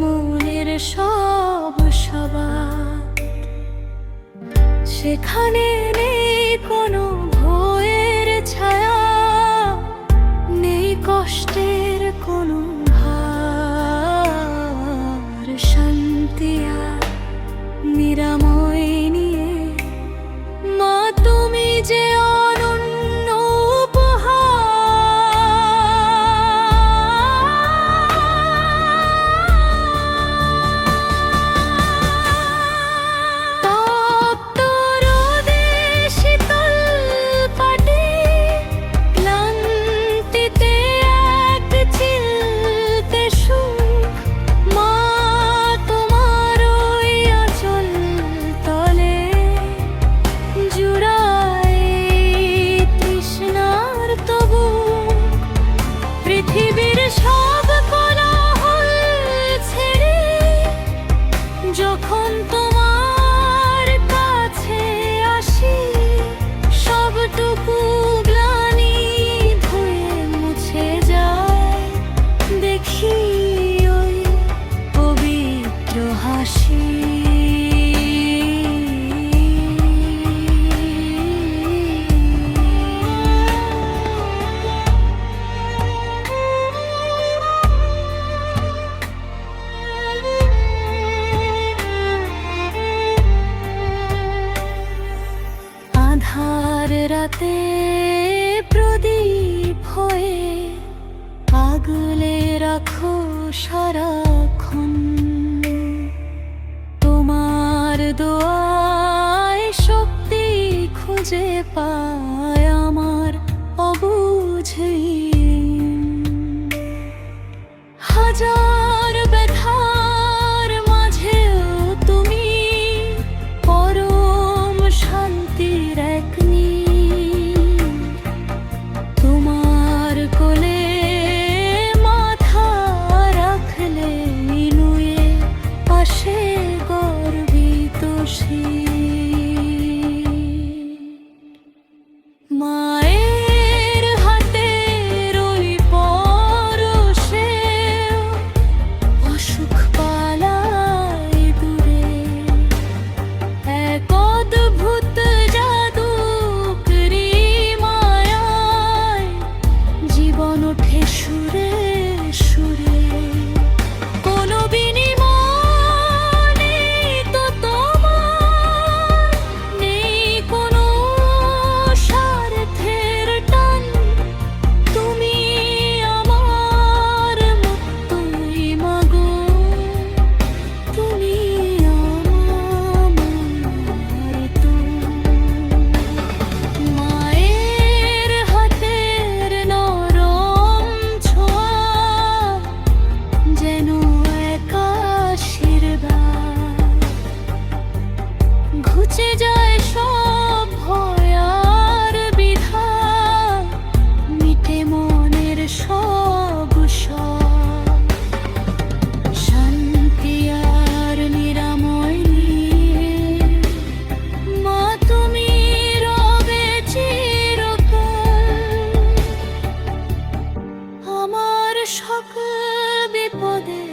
মনের সব সবার, সেখানে নেই কোনো ভয়ের ছায়া, নেই কষ্টের কোনো ভার। শান্তি আর নিরাময় নিয়ে মা তুমি যে অনন্য উপহার। তপ্ত রোদে শীতল পাটে, ক্লান্তিতে এক চিলতে সুখ, মা তোমার ওই আঁচল তলে জুড়ায় তৃষ্ণার তবু। পৃথিবীর সব কোলাহল ছেড়ে যখন তোমার কাছে আসি, সবটুকু গ্লানি ধুয়ে মুছে যায়, দেখি ওই পবিত্র হাসি। আধার রাতে প্রদীপ হয়ে আগলে রাখো সারাক্ষণ, তোমার দোয়ায় শক্তি খুঁজে পায় আমার অবুঝ ঋণ। হাজার ব্যথার মাঝেও তুমি পরম শান্তির এক নীড়। তোমার কোলে মাথা রাখলে নুয়ে পাশে গর্বিত শির। মায়ের হাতের ওই পরশেও অসুখ পালায় দূরে, এক অদ্ভুত জাদুকরি মায়ায় জীবন ওঠে সুরে সুরে। কোনো বিনিময় নেই তো তোমার, নেই কোনো স্বার্থের টান, তুমি আমার মতোই মাগো, তুমি আমার তো। মায়ের হাতের নরম ছোঁয়া যেন এক আশীর্বাদ, ঘুচে যায় সব ভয় আর বিধা, মিটে মনের সব সব। শান্তি আর নিরাময় নিয়ে মা তুমি রবে চিরকাল, আমার সকল বিপদে